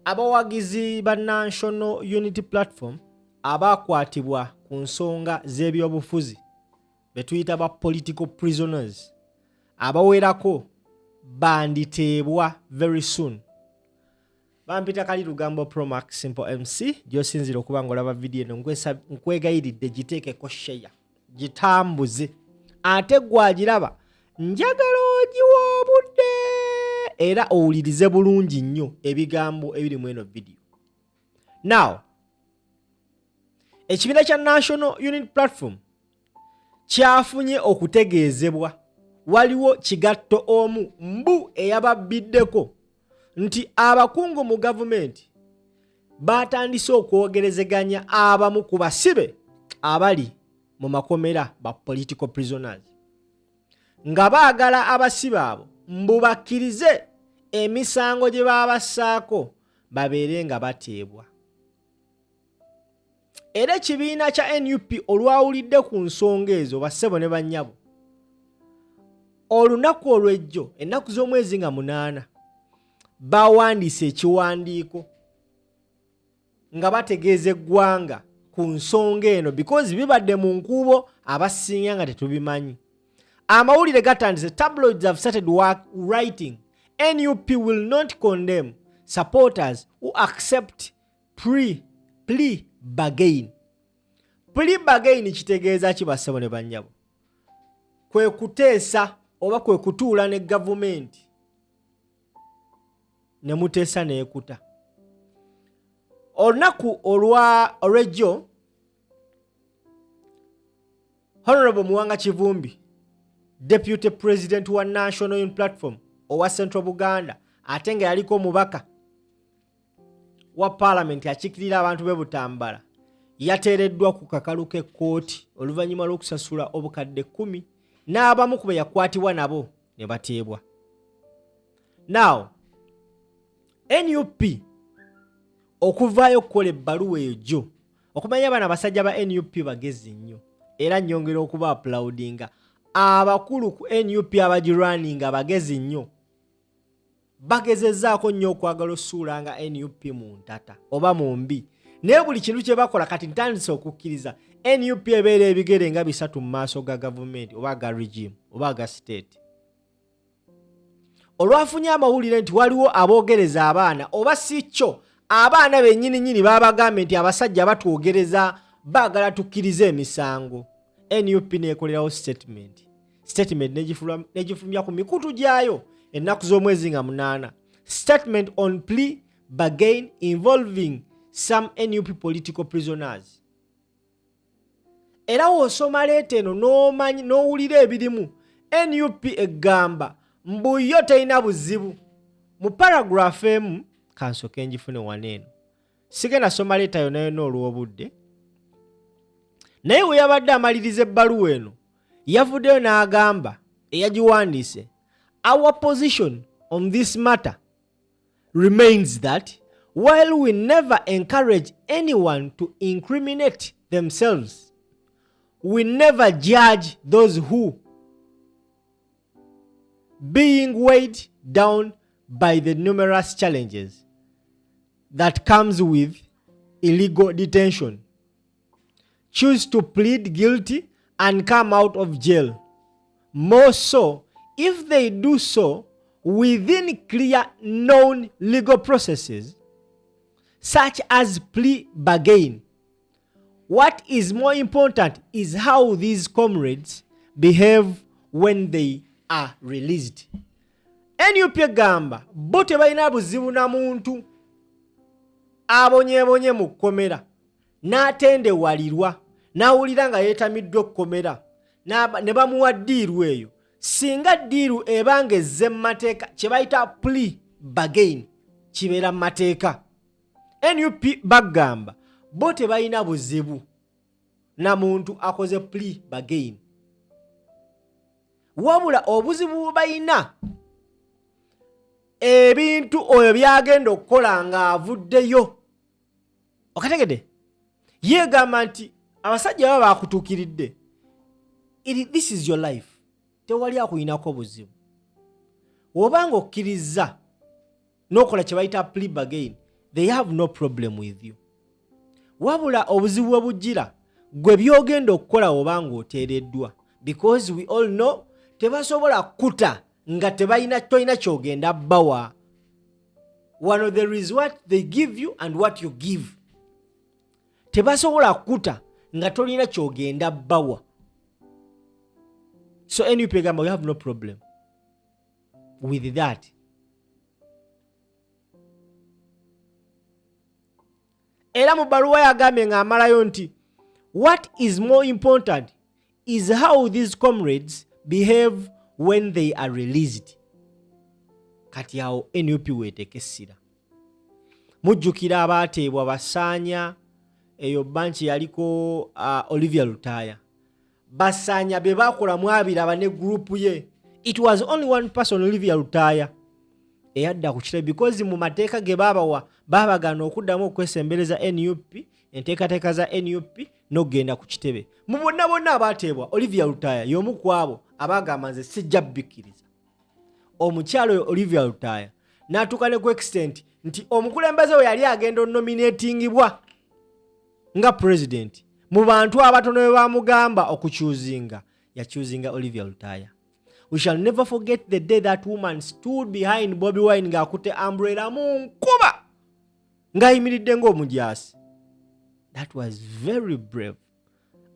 abawagizi ba National Unity Platform abakwatibwa ku nsonga z'ebyobufuzi betuyita ba political prisoners abawerako banditeebwa very soon. Bampita kali Lugambo Promax Simple MC gyosinzira okuba ng'olaba video eno nkwegayiridde giteekeko share gitambuze ate gwagiraba njagala ogiwa obudde era owulirize bulungi nnyo ebigambo ebiri mu eno video. Now, ekibiina kya National Unity Platform kyafunye okutegeezebwa waliwo kigatto omu mbu eyababiddeko nti abakungu mu gavumenti batandise okwogerezeganya abamu ku basibe abali mu makomera ba political prisoners nga baagala abasibe abo mbu bakkirize emisango gye babassaako babeere nga bateebwa. Era ekibiina kya NUP olwawulidde ku nsonga ezo bassebo ne bannyabo olunaku olw'ejjo ennaku z'omwezi nga 8 bawandiise ekiwandiiko nga bategeeza eggwanga ku nsonga eno because bibadde mu nkuubo abasinga nga tetubimanyi. Amawulire gatandise, tabloids have started writing NUP will not condemn supporters who accept plea bargain. Plea bargain kitegeeza ki bassebo ne bannyabo? Kwe kuteesa oba kwe kutuula ne gavumenti ne muteesa neekuta. Olunaku olw'ejjo Honorable Muwanga Kivumbi, Deputy President wa National Unity Platform owa Central Buganda ate nga yaliko omubaka wa Parliament akiikirira abantu b'e Butambala yateereddwa ku kakalu k'ekkooti oluvannyuma lw'okusasula obukadde 10 n'abamu ku be yakwatibwa nabo ne bateebwa. Now, NUP okuvaayo okukola ebbaluwa eyo okumanya bano abasajja ba NUP bagezi nnyo era nnyongera okuba applaudinga abakulu ku NUP abagirunninga bagezi nnyo bagezezzaako nnyo okwagala ossuula nga NUP mu ntata oba mu mbi naye buli kintu kye bakola kati ntandise okukkiriza NUP ebeera ebigere nga 3 mu maaso ga gavumenti oba ga regime oba ga state. Olwafunye amawulire nti waliwo aboogereza abaana oba si kyo abaana bennyini babagambye nti abasajja batwogereza baagala tukkirize emisango, NUP neekolerawo statement negifulumya ku mikutu gyayo ennaku z'omwezi nga 8. Statement on plea bargain involving some NUP political prisoners. Era wosoma leeta eno n'owulira ebirimu NUP egamba mbu yo terina buzibu mu paragraph emu kansoke njifune waneeno sigenda soma leeta yonna olw'obudde naye we yabadde amaliriza ebbaluwa eno yavuddeyo n'agamba eyagiwandiise our position on this matter remains that while we never encourage anyone to incriminate themselves, we never judge those who being weighed down by the numerous challenges that comes with illegal detention choose to plead guilty and come out of jail. More so, if they do so within clear known legal processes such as plea bargain. What is more important is how these comrades behave when they are released. NUP gamba bo tebalina buzibu na muntu abonyebonye mu kkomera n'atendewalirwa n'awulira nga yeetamiddwa okkomera ne bamuwa ddiiru eyo singa ddiiru ebanga ezze mu mateeka kye bayita plea bargain kibeera mu mateeka. NUP bagamba bo tebalina buzibu na muntu akoze plea bargain wabula obuzibu bayina ebintu oyo byagenda okukola nga avuddeyo. Okategedde yeegamba nti abasajja baba bakutuukiridde this is your life tewali akuyinako buzibu wobanga okkiriza n'okola kye bayita plea bargain they have no problem with you. Wabula obuzibu bwe bujjira gwe byogenda okukola obanga oteereddwa, because we all know tebasobola kuta nga tolina kyogenda bawa. One of there is what they give you and what you give. Tebasobola kuta nga tolina kyogenda bawa. So NUP gamba we have no problem with that. Era mu baluwa yagambye ng'amalayo nti what is more important is how these comrades behave when they are released. Kati awo NUP weetekesira. Mujjukira abaateebwa Basaanya, eyo banchi yaliko Olivia Lutaya. Basaanya be bakola mwabiraba ne group ye. It was only one person, Olivia Lutaya, eyadda ku kitebe because mu mateeka ge babagana okuddamu okwesembereza NUP, enteekateeka za NUP n'ogenda ku kitebe. Mu bonna abaateebwa Olivia Lutaya y'omu ku abo abagamba nze sijja bikkiriza. Omukyalo Olivia Lutaya n'atuuka ne ku extent nti omukulembeze we yali agenda nominatingibwa nga president. Mu bantu abatono be bamugamba okuchuzinga, yachuzinga Olivia Lutaya. We shall never forget the day that woman stood behind Bobi Wine ng'akutte umbrella mu nkuba ng'ayimiridde ng'omujaasi. That was very brave.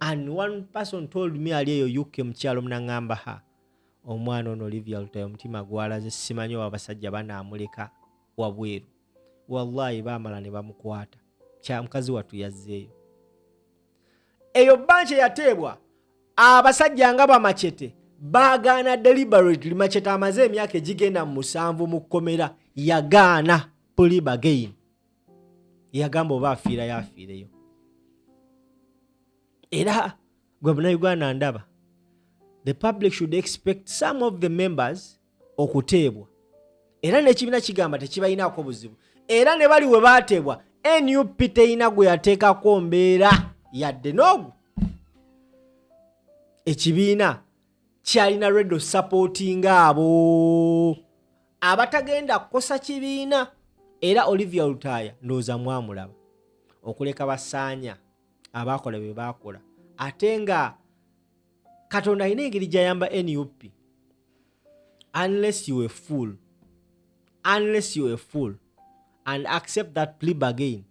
And one person told me ali eyo UK mukyalo munangamba ha omwana ono Olivia Lutaya omutima gwalaze, simanyi abasajja banaamuleka wabweru. Wallahi baamala ne bamukwata. Kya mukazi watu yazzeeyo. Eyo banche yateebwa abasajja nga bamachete baagaana deliberately. Machete amaze emyaka egigenda mu 7 mu kkomera yagaana plea bargain. Yagamba oba afiira yafiireyo. Era gwe Uganda ndaba, the public should expect some of the members okuteebwa. Era n'ekibiina kigamba tekibayinaako buzibu. Era ne bali we baateebwa NUP teyina gwe yateekako mbeera yadde n'ogwo. Ekibiina kyalina redo supporting abo abatagenda kukosa kibiina. Era Olivia Lutaya ndowooza mwamulaba okuleka Basaanya abakola be bakola. Ate nga Katonda alina engeri gy'ayamba NUP. Unless you a fool and accept that plea bargain,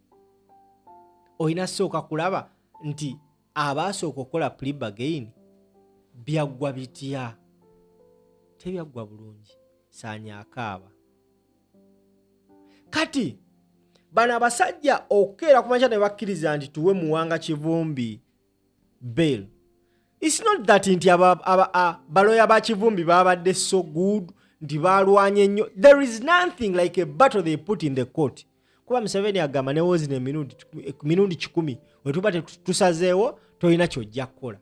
oyina sooka kulaba nti abaasooka okukola plea bargain byaggwa bitya. Tebyaggwa bulungi. Saanya akaaba. Kati bano abasajja okukeera ku makya ne bakkiriza nti tuwe Muwanga Kivumbi bail. It's not that nti baloya ba Kivumbi babadde so good nti balwanye nnyo. There is nothing like a battle they put in the court. Kuba Museveni agamba ne wozi ne minundi 10 wetuba tusazeewo tolina kyojja kukola.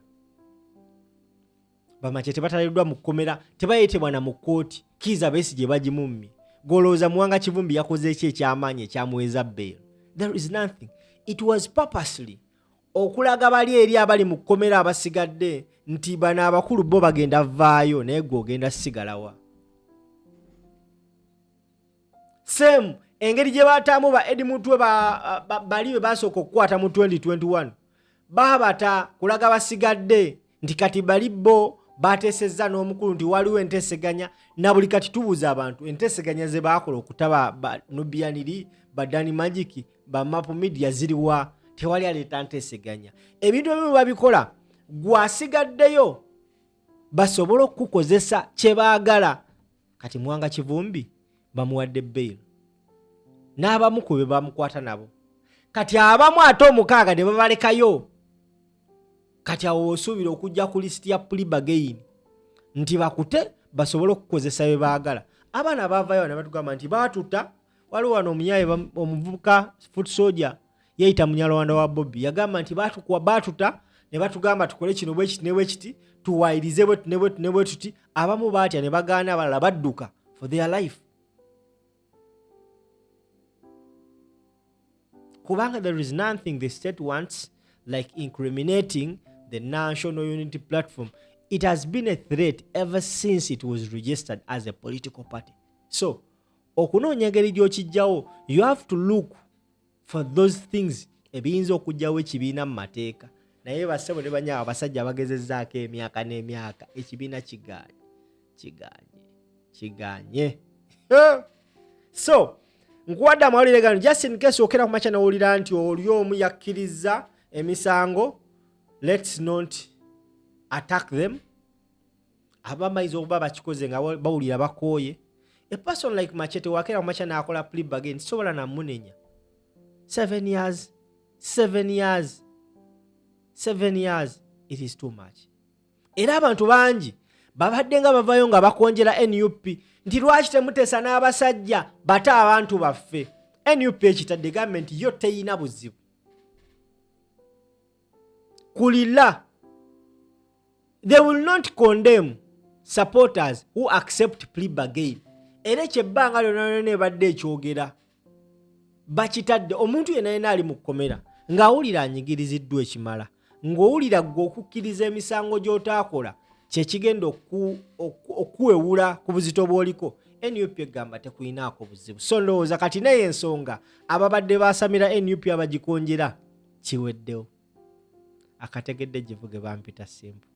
Bamachete bataleddwa mu kkomera tebayitibwa na mu kooti. Kiza Besigye bagimummi. Golooza Muwanga Kivumbi yakoze ki ekyamaanyi ekyamuweza bail? There is nothing. It was purposely okulaga bali eri abali mu kkomera abasigadde nti bano abakulu bo bagenda vaayo naye gwe ogenda sigalawa. Same engeri gye baataamu ba Edmutwe bali be basooka okukwata mu 2021 baabata kulaga basigadde nti kati bali bo bateesezza n'omukulu nti waliwo enteeseganya na buli kati tubuuza abantu enteeseganya ze baakola okutaba Nubianiri Badani Magic ba Map Media ziriwa. Tewali aleeta nteeseganya. Ebintu ebimu babikola gwasigaddeyo basobola okukozesa kye baagala. Kati Muwanga Kivumbi bamuwadde bail n'abamu ku be bamukwata nabo. Kati abamu ate 6 ne babalekayo. Kati awo osuubira okujja ku list ya plea bargain nti bakute basobola okukozesa bye baagala. Abaana baavayo ne batugamba nti baatuta. Waliwo wano omunyaye omuvubuka foot soldier yeyita munyalwanda wa Bobi yagamba nti baatuta ne batugamba tukole kino bwe kiti ne bwe kiti tuwayirize ne bwe tuti. Abamu baatya ne bagaana abalala badduka for their life. Kubanga there is nothing the state wants like incriminating the National Unity Platform. It has been a threat ever since it was registered as a political party. So, okunoonya engeri gy'okijjawo, you have to look for those things ebiyinza okujjawo ekibiina mu mateeka naye bassebo ne banyaabo abasajja bagezezzaako emyaka n'emyaka ekibiina kiganye. So nkuwadde amawulire gano just in case okera ku makya nawulira nti oli omu yakkiriza emisango, let's not attack them. Abamaize okuba bakikoze nga bawulira bakooye. A person like Machete wakera ku makya n'akola plea bargain sobola namunenya 7 years. 7 years, it is too much. Era abantu bangi babadde nga bavayo nga bakonjera NUP nti lwaki temuteesa n'abasajja bate abantu baffe. NUP ekitadde gavumenti yo teyina buzibu. Kulila, they will not condemn supporters who accept plea bargain. Era ekyebbanga lyonna ebadde ekyogera bakitadde omuntu yenna ali mu kkomera ng'awulira anyigiriziddwa ekimala, ng'owulira gwe okukkiriza emisango gy'otaakola kye kigenda okuwewula ku buzito bw'oliko. NUP egamba tekuyinaako buzibu. So ndowooza kati naye ensonga ababadde baasamira NUP abagikonjera kiweddewo. Akategedde givuge bampita simple.